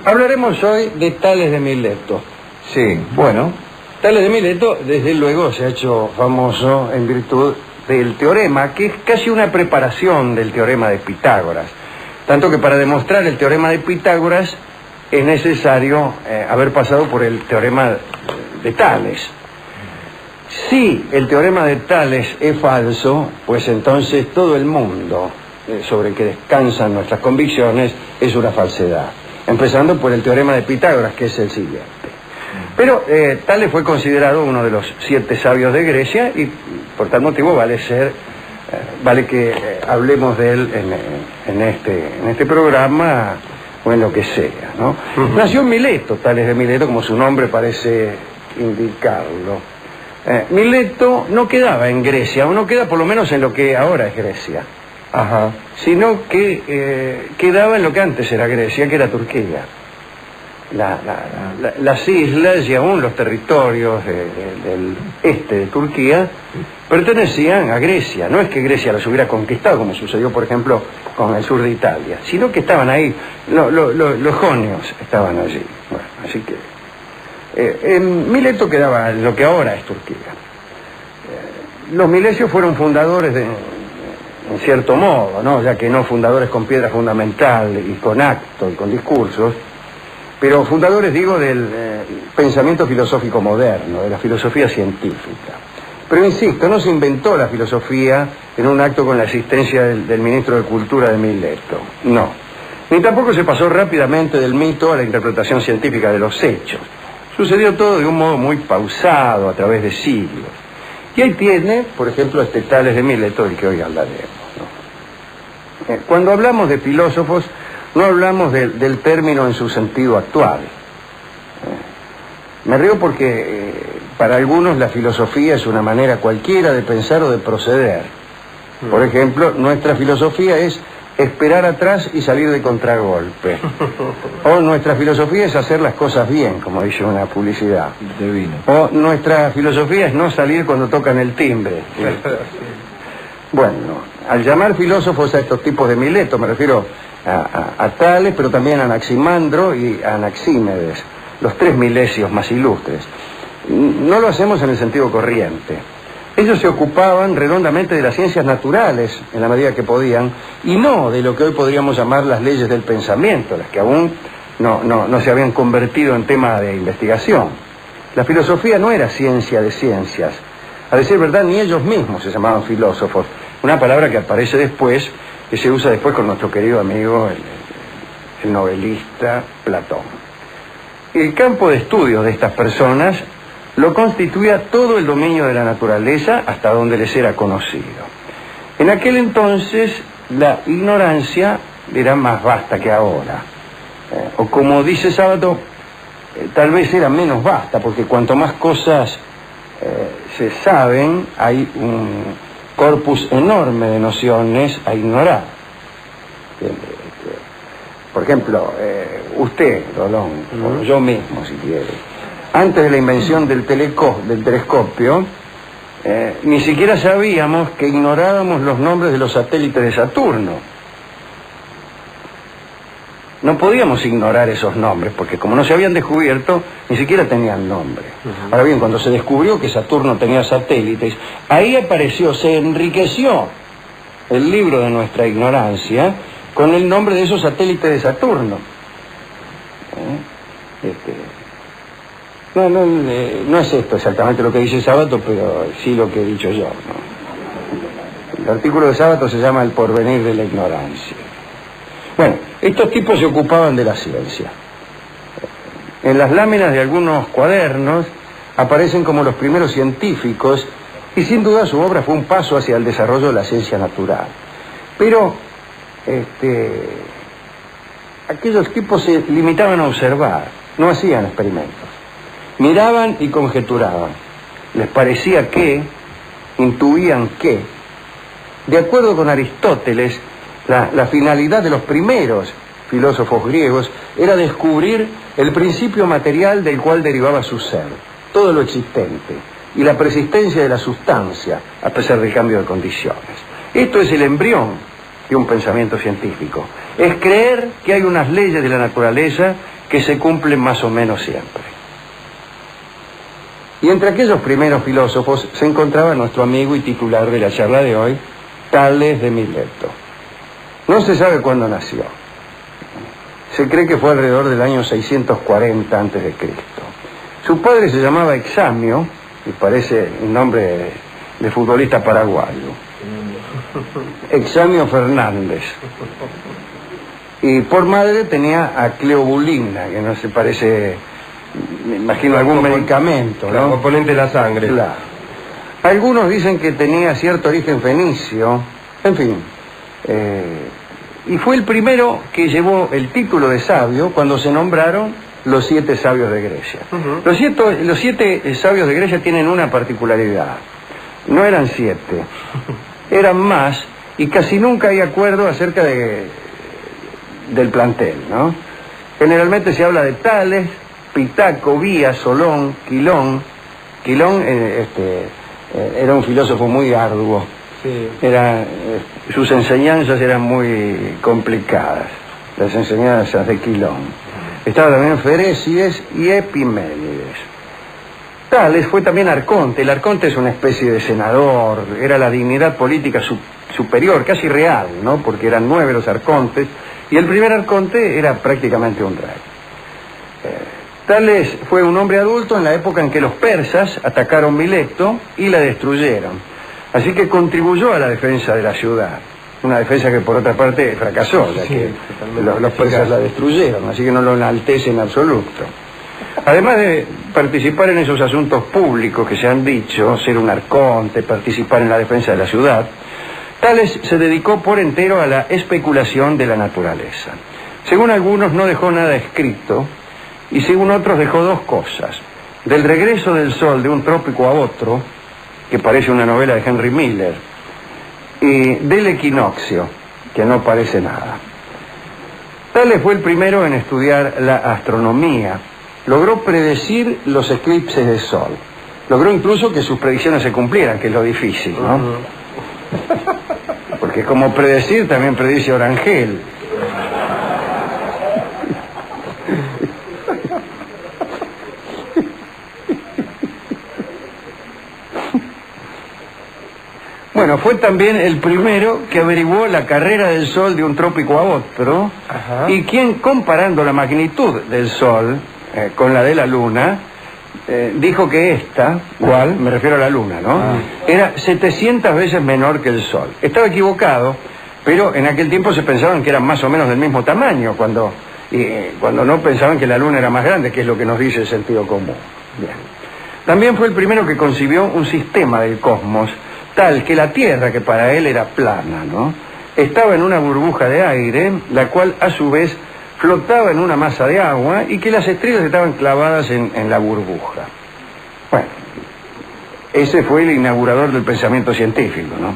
Hablaremos hoy de Tales de Mileto. Sí, bueno. Tales de Mileto, desde luego, se ha hecho famoso en virtud del teorema, que es casi una preparación del teorema de Pitágoras. Tanto que para demostrar el teorema de Pitágoras es necesario haber pasado por el teorema de Tales. Si el teorema de Tales es falso, pues entonces todo el mundo sobre el que descansan nuestras convicciones es una falsedad. Empezando por el teorema de Pitágoras, que es el siguiente. Pero Tales fue considerado uno de los 7 sabios de Grecia y por tal motivo vale que hablemos de él en este programa o en lo que sea, ¿no? Nació en Mileto, Tales de Mileto, como su nombre parece indicarlo. Mileto no quedaba en Grecia, o no queda por lo menos en lo que ahora es Grecia. Ajá. Sino que quedaba en lo que antes era Grecia, que era Turquía. Las islas y aún los territorios del este de Turquía pertenecían a Grecia. No es que Grecia los hubiera conquistado, como sucedió, por ejemplo, con el sur de Italia, sino que estaban ahí, los jonios estaban allí. Bueno, así que en Mileto quedaba lo que ahora es Turquía. Los milesios fueron fundadores en cierto modo, ¿no? Ya que no fundadores con piedra fundamental y con acto y con discursos, pero fundadores, digo, del pensamiento filosófico moderno, de la filosofía científica. Pero insisto, no se inventó la filosofía en un acto con la asistencia del ministro de Cultura de Mileto, no. Ni tampoco se pasó rápidamente del mito a la interpretación científica de los hechos. Sucedió todo de un modo muy pausado, a través de siglos. Y ahí tiene, por ejemplo, Tales de Mileto, del que hoy hablaremos, ¿no? Cuando hablamos de filósofos, no hablamos del término en su sentido actual. Me río porque para algunos la filosofía es una manera cualquiera de pensar o de proceder. Por ejemplo, nuestra filosofía es esperar atrás y salir de contragolpe. O nuestra filosofía es hacer las cosas bien, como dice una publicidad. Divino. O nuestra filosofía es no salir cuando tocan el timbre. Bueno, al llamar filósofos a estos tipos de Mileto, me refiero a Tales, pero también a Anaximandro y a Anaxímedes, los 3 milesios más ilustres. No lo hacemos en el sentido corriente. Ellos se ocupaban redondamente de las ciencias naturales, en la medida que podían, y no de lo que hoy podríamos llamar las leyes del pensamiento, las que aún no se habían convertido en tema de investigación. La filosofía no era ciencia de ciencias. A decir verdad, ni ellos mismos se llamaban filósofos. Una palabra que aparece después, que se usa después con nuestro querido amigo, el novelista Platón. El campo de estudio de estas personas lo constituía todo el dominio de la naturaleza hasta donde les era conocido. En aquel entonces la ignorancia era más vasta que ahora. O como dice Sábato, tal vez era menos vasta, porque cuanto más cosas se saben, hay un corpus enorme de nociones a ignorar. Por ejemplo, usted, Rolón, o yo mismo, si quiere, antes de la invención del telescopio, ni siquiera sabíamos que ignorábamos los nombres de los satélites de Saturno. No podíamos ignorar esos nombres, porque como no se habían descubierto, ni siquiera tenían nombre. Ahora bien, cuando se descubrió que Saturno tenía satélites, ahí apareció, se enriqueció el libro de nuestra ignorancia con el nombre de esos satélites de Saturno. No es esto exactamente lo que dice Sábato, pero sí lo que he dicho yo, ¿no? El artículo de Sábato se llama El porvenir de la ignorancia. Bueno, estos tipos se ocupaban de la ciencia. En las láminas de algunos cuadernos aparecen como los primeros científicos y sin duda su obra fue un paso hacia el desarrollo de la ciencia natural. Pero aquellos tipos se limitaban a observar, no hacían experimentos. Miraban y conjeturaban. Les parecía que, intuían que. De acuerdo con Aristóteles, la finalidad de los primeros filósofos griegos era descubrir el principio material del cual derivaba su ser, todo lo existente, y la persistencia de la sustancia, a pesar del cambio de condiciones. Esto es el embrión de un pensamiento científico. Es creer que hay unas leyes de la naturaleza que se cumplen más o menos siempre. Y entre aquellos primeros filósofos se encontraba nuestro amigo y titular de la charla de hoy, Tales de Mileto. No se sabe cuándo nació. Se cree que fue alrededor del año 640 a.C. Su padre se llamaba Examio, y parece un nombre de futbolista paraguayo. Examio Fernández. Y por madre tenía a Cleobulina, que no se parece, me imagino, algún medicamento, ¿no? Componente de la sangre. Claro. Algunos dicen que tenía cierto origen fenicio, en fin. Y fue el primero que llevó el título de sabio cuando se nombraron los 7 sabios de Grecia. Los siete sabios de Grecia tienen una particularidad. No eran 7, eran más, y casi nunca hay acuerdo acerca del plantel, ¿no? Generalmente se habla de Tales, Pitaco, Vía, Solón, Quilón. Quilón era un filósofo muy arduo. Sí. Sus enseñanzas eran muy complicadas, las enseñanzas de Quilón. Estaba también Ferécides y Epiménides. Tales fue también arconte. El arconte es una especie de senador, era la dignidad política superior, casi real, ¿no? Porque eran 9 los arcontes, y el primer arconte era prácticamente un rey. Tales fue un hombre adulto en la época en que los persas atacaron Mileto y la destruyeron. Así que contribuyó a la defensa de la ciudad. Una defensa que por otra parte fracasó, ya que los persas la destruyeron, así que no lo enaltece en absoluto. Además de participar en esos asuntos públicos que se han dicho, ser un arconte, participar en la defensa de la ciudad, Tales se dedicó por entero a la especulación de la naturaleza. Según algunos no dejó nada escrito, y según otros dejó 2 cosas: del regreso del sol de un trópico a otro, que parece una novela de Henry Miller, y del equinoccio, que no parece nada. Tales fue el primero en estudiar la astronomía. Logró predecir los eclipses de sol. Logró incluso que sus predicciones se cumplieran, que es lo difícil, ¿no? Porque como predecir, también predice Orangel. Bueno, fue también el primero que averiguó la carrera del Sol de un trópico a otro. Ajá. Y quien, comparando la magnitud del Sol con la de la Luna, dijo que esta, ¿cuál? Me refiero a la Luna, ¿no? Era 700 veces menor que el Sol. Estaba equivocado, pero en aquel tiempo se pensaban que eran más o menos del mismo tamaño, cuando no pensaban que la Luna era más grande, que es lo que nos dice el sentido común. Bien. También fue el primero que concibió un sistema del cosmos tal que la Tierra, que para él era plana, ¿no?, estaba en una burbuja de aire, la cual a su vez flotaba en una masa de agua, y que las estrellas estaban clavadas en la burbuja. Bueno, ese fue el inaugurador del pensamiento científico, ¿no?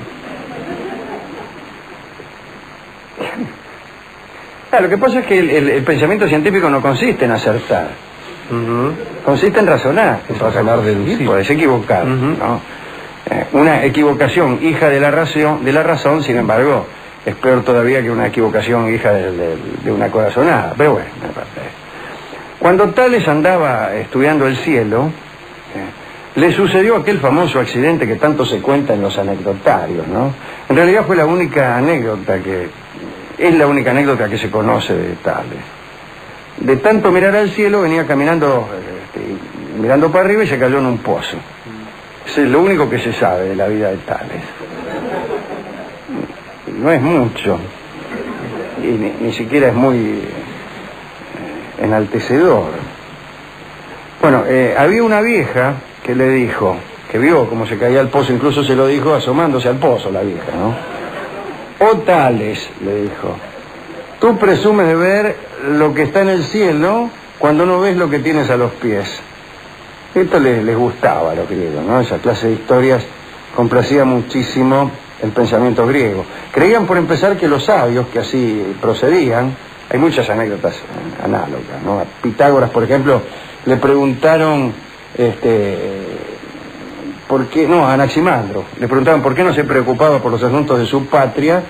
Lo que pasa es que el pensamiento científico no consiste en acertar. Consiste en razonar. Razonar, deducir. Puedes equivocar, ¿no? Una equivocación hija de la razón, sin embargo, es peor todavía que una equivocación hija de una corazonada. Pero bueno, cuando Tales andaba estudiando el cielo, le sucedió aquel famoso accidente que tanto se cuenta en los anecdotarios, ¿no? En realidad fue la única anécdota que se conoce de Tales. De tanto mirar al cielo, venía caminando, mirando para arriba, y se cayó en un pozo. Eso es lo único que se sabe de la vida de Tales. No es mucho, y ni siquiera es muy enaltecedor. Bueno, había una vieja que le dijo, que vio cómo se caía al pozo, incluso se lo dijo asomándose al pozo la vieja, ¿no? «Oh Tales», le dijo, «tú presumes de ver lo que está en el cielo cuando no ves lo que tienes a los pies». Esto les gustaba a los griegos, ¿no? Esa clase de historias complacía muchísimo el pensamiento griego. Creían, por empezar, que los sabios que así procedían, hay muchas anécdotas análogas, ¿no? A Pitágoras, por ejemplo, le preguntaron, a Anaximandro, le preguntaban por qué no se preocupaba por los asuntos de su patria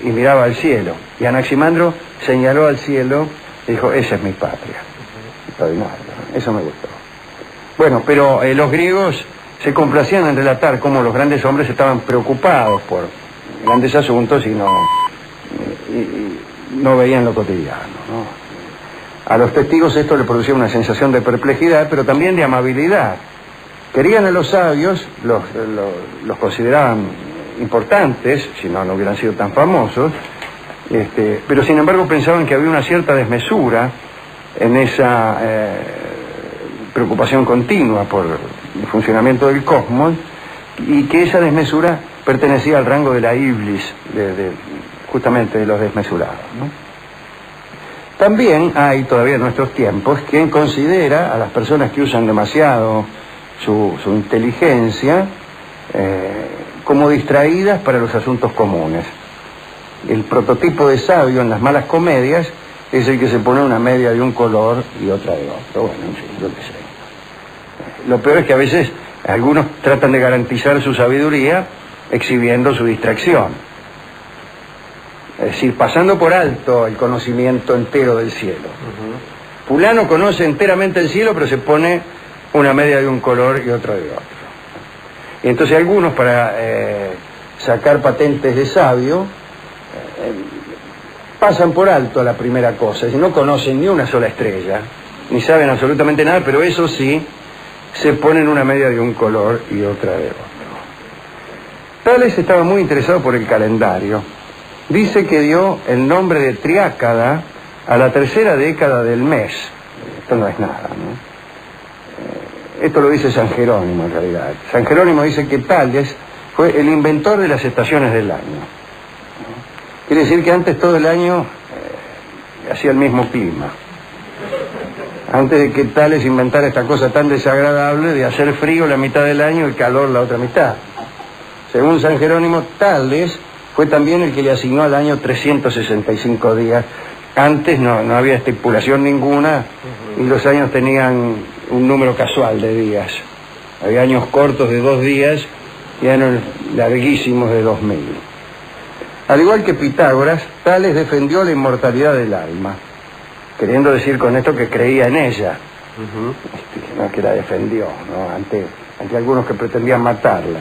y miraba al cielo. Y Anaximandro señaló al cielo Dijo, esa es mi patria. Extraordinario, ¿no? Eso me gustó. Bueno, pero los griegos se complacían en relatar cómo los grandes hombres estaban preocupados por grandes asuntos y no veían lo cotidiano, ¿no? A los testigos esto le producía una sensación de perplejidad, pero también de amabilidad. Querían a los sabios, los consideraban importantes, si no, no hubieran sido tan famosos, pero sin embargo pensaban que había una cierta desmesura en esa preocupación continua por el funcionamiento del cosmos, y que esa desmesura pertenecía al rango de la iblis, justamente de los desmesurados, ¿no? También hay todavía en nuestros tiempos quien considera a las personas que usan demasiado su inteligencia como distraídas para los asuntos comunes. El prototipo de sabio en las malas comedias es el que se pone una media de un color y otra de otro. Bueno, en fin, yo qué sé. Lo peor es que a veces algunos tratan de garantizar su sabiduría exhibiendo su distracción. Es decir, pasando por alto el conocimiento entero del cielo. Fulano conoce enteramente el cielo, pero se pone una media de un color y otra de otro. Y entonces algunos, para sacar patentes de sabio, pasan por alto la primera cosa, y no conocen ni una sola estrella, ni saben absolutamente nada, pero eso sí, se ponen una media de un color y otra de otro. Tales estaba muy interesado por el calendario. Dice que dio el nombre de Triácada a la tercera década del mes. Esto no es nada, ¿no? Esto lo dice San Jerónimo en realidad. San Jerónimo dice que Tales fue el inventor de las estaciones del año. Quiere decir que antes todo el año hacía el mismo clima. Antes de que Tales inventara esta cosa tan desagradable de hacer frío la mitad del año y calor la otra mitad. Según San Jerónimo, Tales fue también el que le asignó al año 365 días. Antes no había estipulación ninguna y los años tenían un número casual de días. Había años cortos de 2 días y años larguísimos de 2000. Al igual que Pitágoras, Tales defendió la inmortalidad del alma, queriendo decir con esto que creía en ella, no que la defendió, ¿no? ante algunos que pretendían matarla.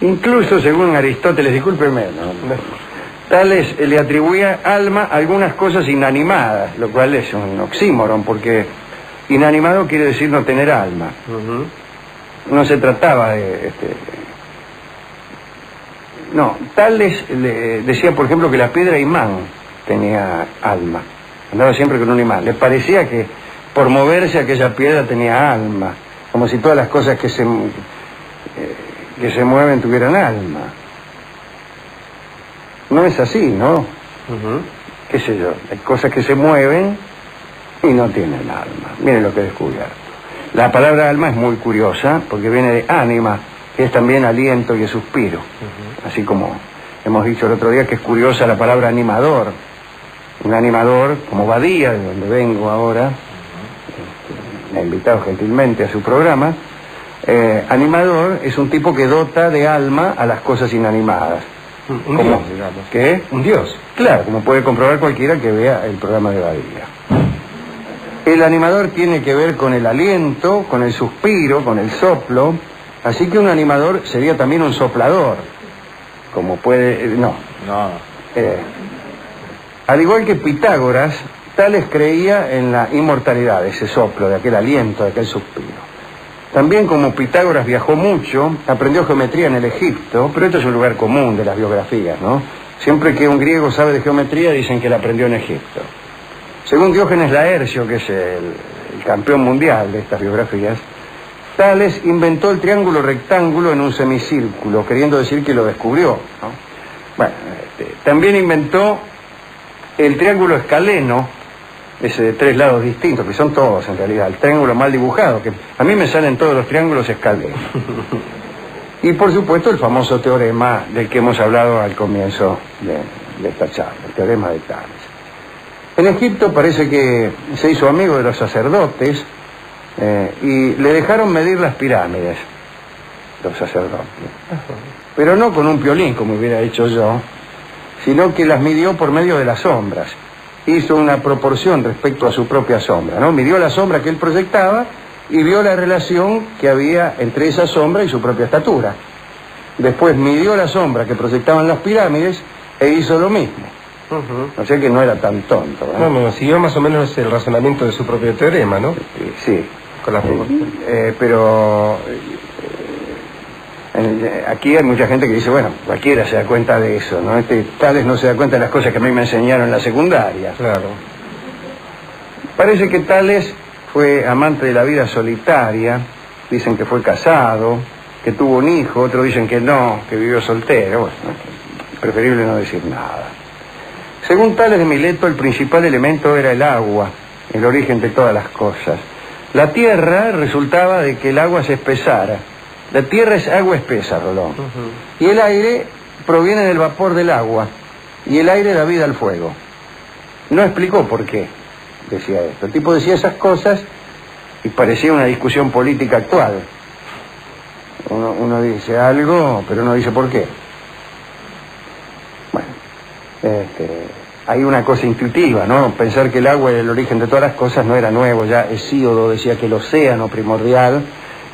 Incluso según Aristóteles, discúlpeme, Tales le atribuía alma a algunas cosas inanimadas, lo cual es un oxímoron, porque inanimado quiere decir no tener alma. No se trataba de... No, Tales le decía, por ejemplo, que la piedra imán tenía alma. Andaba siempre con un imán. Le parecía que por moverse aquella piedra tenía alma, como si todas las cosas que se mueven tuvieran alma. No es así, ¿no? Qué sé yo, hay cosas que se mueven y no tienen alma. Miren lo que he descubierto. La palabra alma es muy curiosa porque viene de ánima, que es también aliento y es suspiro. Así como hemos dicho el otro día que es curiosa la palabra animador. Un animador, como Badía, de donde vengo ahora, me ha invitado gentilmente a su programa. Animador es un tipo que dota de alma a las cosas inanimadas. Un dios, digamos. ¿Qué? Un dios. Claro, como puede comprobar cualquiera que vea el programa de Badía. El animador tiene que ver con el aliento, con el suspiro, con el soplo, así que un animador sería también un soplador, como puede... al igual que Pitágoras, Tales creía en la inmortalidad de ese soplo, de aquel aliento, de aquel suspiro. También, como Pitágoras viajó mucho, aprendió geometría en el Egipto, pero esto es un lugar común de las biografías, ¿no? Siempre que un griego sabe de geometría dicen que la aprendió en Egipto. Según Diógenes Laercio, que es el campeón mundial de estas biografías, Tales inventó el triángulo rectángulo en un semicírculo, queriendo decir que lo descubrió, ¿no? Bueno, también inventó el triángulo escaleno, ese de 3 lados distintos, que son todos en realidad, el triángulo mal dibujado, que a mí me salen todos los triángulos escalenos. Y por supuesto el famoso teorema del que hemos hablado al comienzo de esta charla, el teorema de Tales. En Egipto parece que se hizo amigo de los sacerdotes y le dejaron medir las pirámides, los sacerdotes. Pero no con un piolín, como hubiera hecho yo, sino que las midió por medio de las sombras. hizo una proporción respecto a su propia sombra, ¿no? Midió la sombra que él proyectaba y vio la relación que había entre esa sombra y su propia estatura. Después midió la sombra que proyectaban las pirámides e hizo lo mismo. O sea que no era tan tonto, ¿eh? No, siguió más o menos el razonamiento de su propio teorema, ¿no? Sí. Con la pero aquí hay mucha gente que dice, bueno, cualquiera se da cuenta de eso, ¿no? Tales no se da cuenta de las cosas que a mí me enseñaron en la secundaria. Claro. Parece que Tales fue amante de la vida solitaria, dicen que fue casado, que tuvo un hijo, otros dicen que no, que vivió soltero. Bueno, preferible no decir nada. Según Tales de Mileto, el principal elemento era el agua, el origen de todas las cosas. La tierra resultaba de que el agua se espesara. La tierra es agua espesa, Rolón. Y el aire proviene del vapor del agua. Y el aire da vida al fuego. No explicó por qué decía esto. El tipo decía esas cosas y parecía una discusión política actual. Uno dice algo, pero no dice por qué. Bueno, hay una cosa intuitiva, ¿no? Pensar que el agua era el origen de todas las cosas no era nuevo. Ya Hesíodo decía que el océano primordial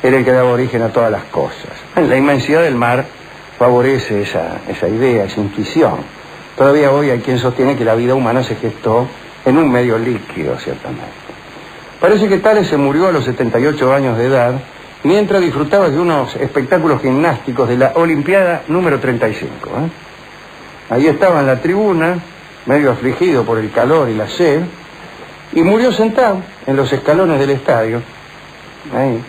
era el que daba origen a todas las cosas. La inmensidad del mar favorece esa idea, esa intuición. Todavía hoy hay quien sostiene que la vida humana se gestó en un medio líquido, ciertamente. Parece que Tales se murió a los 78 años de edad mientras disfrutaba de unos espectáculos gimnásticos de la Olimpiada número 35. Ahí estaba en la tribuna, medio afligido por el calor y la sed, y murió sentado en los escalones del estadio. Ahí.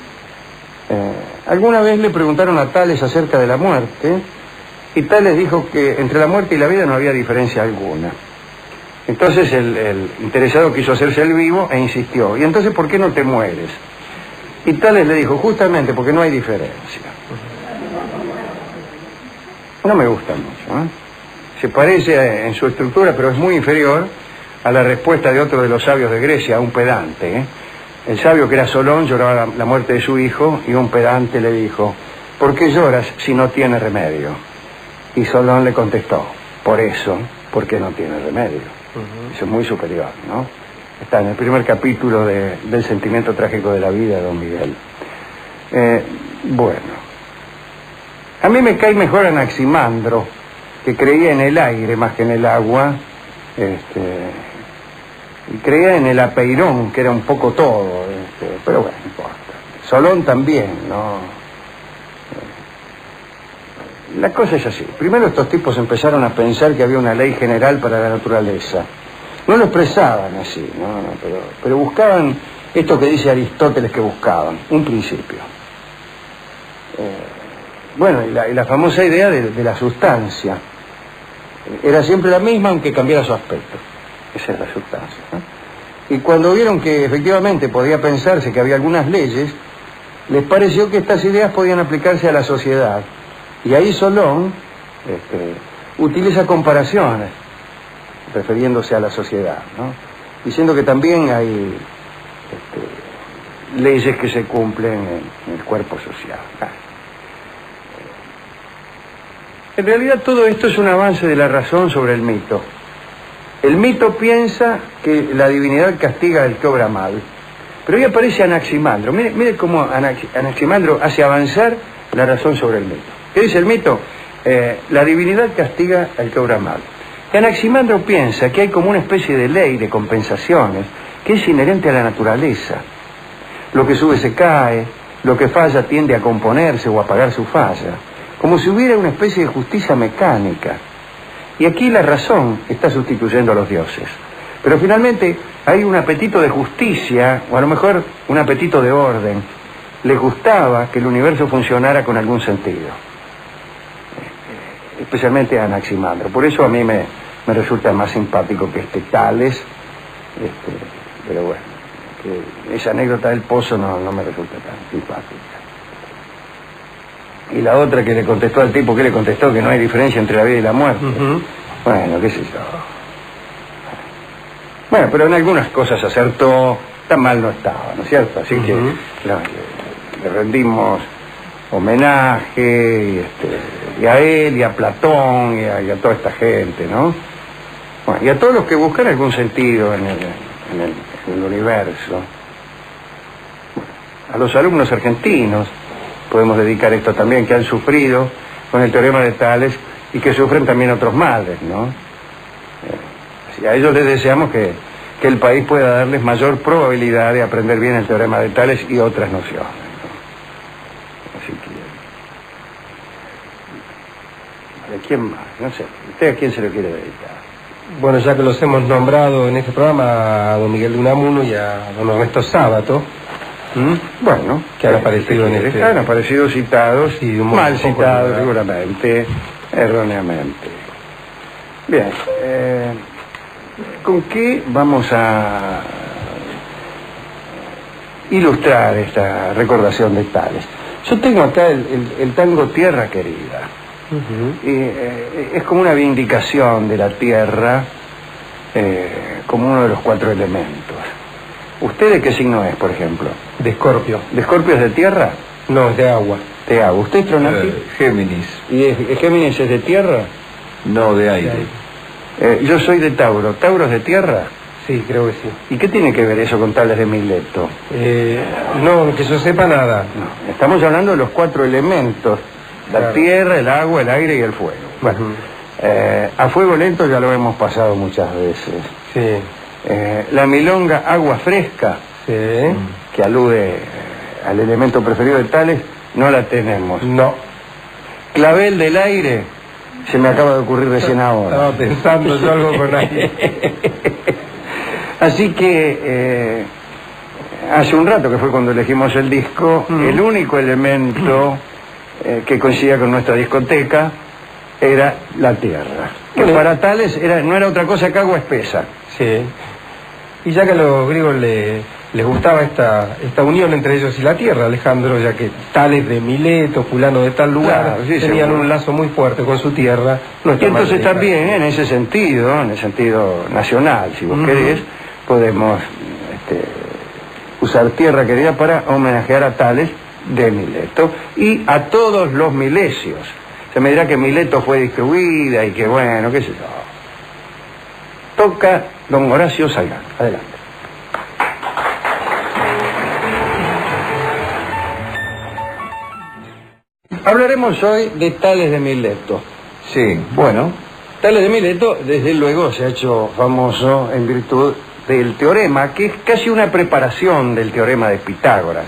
Alguna vez le preguntaron a Tales acerca de la muerte, y Tales dijo que entre la muerte y la vida no había diferencia alguna. Entonces el interesado quiso hacerse el vivo e insistió, ¿y entonces por qué no te mueres? Y Tales le dijo, justamente porque no hay diferencia. No me gusta mucho, ¿eh? Se parece en su estructura, pero es muy inferior a la respuesta de otro de los sabios de Grecia, un pedante, ¿eh? El sabio, que era Solón, lloraba la muerte de su hijo, y un pedante le dijo, ¿por qué lloras si no tiene remedio? Y Solón le contestó, por eso, porque no tiene remedio. Eso es muy superior, ¿no? Está en el primer capítulo del sentimiento trágico de la vida de Don Miguel. Bueno, a mí me cae mejor Anaximandro, que creía en el aire más que en el agua, y creía en el apeirón, que era un poco todo, pero bueno, no importa. Solón también, ¿no? La cosa es así. Primero estos tipos empezaron a pensar que había una ley general para la naturaleza. No lo expresaban así, ¿no? Pero buscaban esto que dice Aristóteles que buscaban, un principio. Bueno, y la famosa idea de la sustancia. Era siempre la misma, aunque cambiara su aspecto. Esa es la sustancia, ¿no? Y cuando vieron que efectivamente podía pensarse que había algunas leyes, les pareció que estas ideas podían aplicarse a la sociedad. Y ahí Solón utiliza comparaciones, refiriéndose a la sociedad, ¿no? Diciendo que también hay leyes que se cumplen en el cuerpo social. En realidad todo esto es un avance de la razón sobre el mito. El mito piensa que la divinidad castiga al que obra mal. Pero ahí aparece Anaximandro. Mire cómo Anaximandro hace avanzar la razón sobre el mito. ¿Qué dice el mito? La divinidad castiga al que obra mal. Y Anaximandro piensa que hay como una especie de ley de compensaciones que es inherente a la naturaleza. Lo que sube se cae, lo que falla tiende a componerse o a pagar su falla. Como si hubiera una especie de justicia mecánica. Y aquí la razón está sustituyendo a los dioses. Pero finalmente hay un apetito de justicia, o a lo mejor un apetito de orden. Les gustaba que el universo funcionara con algún sentido. Especialmente a Anaximandro. Por eso a mí me resulta más simpático que Tales. Pero bueno, que esa anécdota del pozo no me resulta tan simpática. Y la otra que le contestó al tipo, que le contestó que no hay diferencia entre la vida y la muerte. Bueno, qué sé yo. Bueno, pero en algunas cosas acertó, tan mal no estaba, ¿no es cierto? Así que le rendimos homenaje y a él, y a Platón, y a toda esta gente, ¿no? Bueno, y a todos los que buscan algún sentido en el universo. A los alumnos argentinos podemos dedicar esto también, que han sufrido con el teorema de Tales y que sufren también otros males, ¿no? A ellos les deseamos que el país pueda darles mayor probabilidad de aprender bien el teorema de Tales y otras nociones, ¿no? Así que... ¿A quién más? No sé. ¿Usted a quién se lo quiere dedicar? Bueno, ya que los hemos nombrado en este programa, a don Miguel de Unamuno y a don Ernesto Sábato. Bueno, que han aparecido en este... Han aparecido citados, sí, mal citados seguramente, erróneamente. Bien, ¿con qué vamos a ilustrar esta recordación de Tales? Yo tengo acá el tango Tierra Querida. Es como una vindicación de la tierra como uno de los 4 elementos. ¿Usted de qué signo es, por ejemplo? De Escorpio. ¿De Escorpio es de tierra? No, es de agua. De agua. ¿Usted es Tronati? Géminis. ¿Y Géminis es de tierra? No, de aire. Yo soy de Tauro. ¿Tauro es de tierra? Sí, creo que sí. ¿Y qué tiene que ver eso con Tales de Mileto? No, que yo sepa nada. No, estamos hablando de los 4 elementos. La tierra, el agua, el aire y el fuego. Bueno, a fuego lento ya lo hemos pasado muchas veces. Sí. La milonga agua fresca, Sí. que alude al elemento preferido de Tales, no la tenemos. No. Clavel del aire, se me acaba de ocurrir recién ahora. Estaba pensando yo algo con aire. Así que hace un rato, que fue cuando elegimos el disco, el único elemento que coincidía con nuestra discoteca era la tierra, que para Tales no era otra cosa que agua espesa. Sí. Y ya que a los griegos les gustaba esta unión entre ellos y la tierra, Alejandro, ya que Tales de Mileto, fulano de tal lugar, claro, sí, tenían seguro. Un lazo muy fuerte con su tierra. No Y entonces también en ese sentido, en el sentido nacional, si vos querés, podemos usar Tierra Querida para homenajear a Tales de Mileto y a todos los milesios. Se me dirá que Mileto fue distribuida y que bueno, qué sé yo. Toca don Horacio Salgán. Adelante. Hablaremos hoy de Tales de Mileto. Sí, bueno. Tales de Mileto, desde luego, se ha hecho famoso en virtud del teorema, que es casi una preparación del teorema de Pitágoras.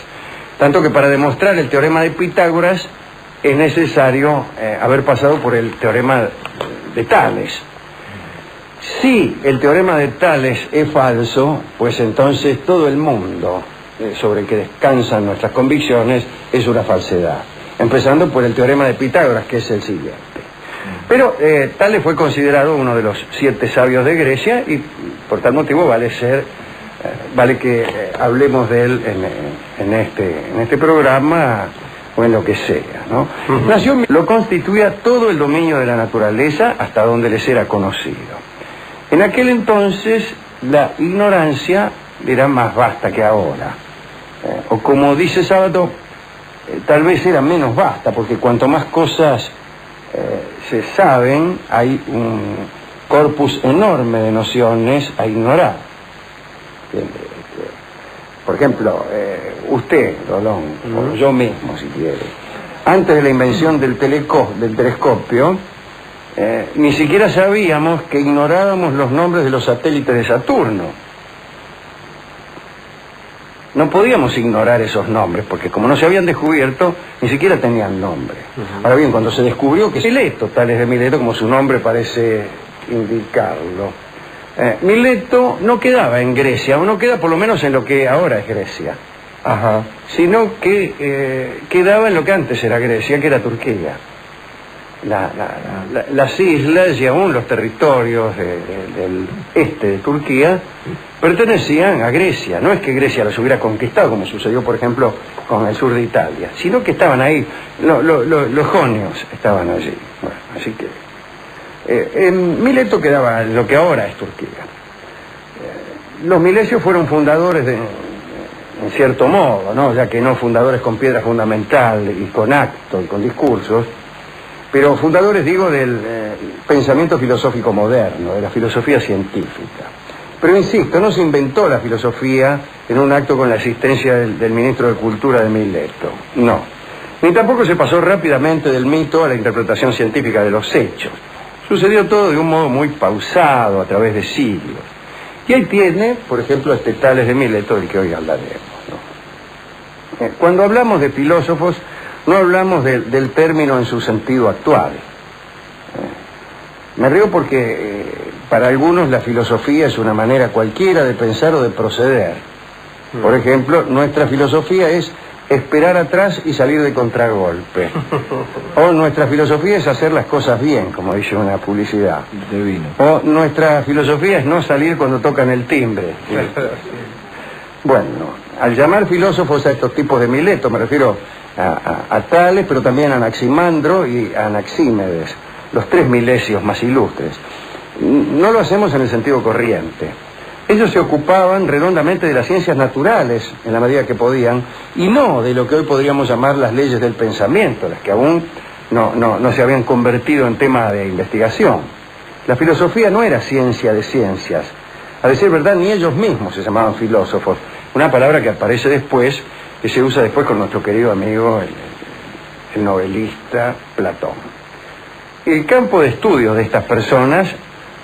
Tanto que para demostrar el teorema de Pitágoras es necesario haber pasado por el teorema de Tales. Si el teorema de Tales es falso, pues entonces todo el mundo sobre el que descansan nuestras convicciones es una falsedad. Empezando por el teorema de Pitágoras, que es el siguiente. Pero Tales fue considerado uno de los 7 sabios de Grecia y por tal motivo vale que hablemos de él en este programa o en lo que sea, ¿no? Nació, lo constituía todo el dominio de la naturaleza hasta donde les era conocido. En aquel entonces la ignorancia era más vasta que ahora. O como dice Sábato, tal vez era menos vasta, porque cuanto más cosas se saben, hay un corpus enorme de nociones a ignorar. Por ejemplo, usted, Rolón, o yo mismo, si quiere, antes de la invención del telescopio, ni siquiera sabíamos que ignorábamos los nombres de los satélites de Saturno. No podíamos ignorar esos nombres, porque como no se habían descubierto, ni siquiera tenían nombre. Ahora bien, cuando se descubrió que Mileto, Tales de Mileto, como su nombre parece indicarlo, Mileto no quedaba en Grecia, o no queda por lo menos en lo que ahora es Grecia, sino que quedaba en lo que antes era Grecia, que era Turquía. Las islas y aún los territorios del este de Turquía pertenecían a Grecia. No es que Grecia los hubiera conquistado, como sucedió, por ejemplo, con el sur de Italia, sino que estaban ahí, los jonios estaban allí. Bueno, así que en Mileto quedaba lo que ahora es Turquía. Los milesios fueron fundadores en cierto modo, ¿no? Ya que no fundadores con piedra fundamental y con acto y con discursos, pero fundadores, digo, del pensamiento filosófico moderno, de la filosofía científica. Pero insisto, no se inventó la filosofía en un acto con la asistencia del ministro de Cultura de Mileto, no. Ni tampoco se pasó rápidamente del mito a la interpretación científica de los hechos. Sucedió todo de un modo muy pausado, a través de siglos. Y ahí tiene, por ejemplo, este Tales de Mileto, del que hoy hablaremos, ¿no? Cuando hablamos de filósofos, no hablamos del término en su sentido actual. Me río porque para algunos la filosofía es una manera cualquiera de pensar o de proceder. Por ejemplo, nuestra filosofía es esperar atrás y salir de contragolpe. O nuestra filosofía es hacer las cosas bien, como dice una publicidad. Divino. O nuestra filosofía es no salir cuando tocan el timbre. Bueno, al llamar filósofos a estos tipos de Mileto, me refiero a Tales, pero también a Anaximandro y a Anaxímedes, los tres milesios más ilustres. No lo hacemos en el sentido corriente. Ellos se ocupaban redondamente de las ciencias naturales, en la medida que podían, y no de lo que hoy podríamos llamar las leyes del pensamiento, las que aún no se habían convertido en tema de investigación. La filosofía no era ciencia de ciencias. A decir verdad, ni ellos mismos se llamaban filósofos. Una palabra que aparece después, que se usa después con nuestro querido amigo, el novelista Platón. El campo de estudio de estas personas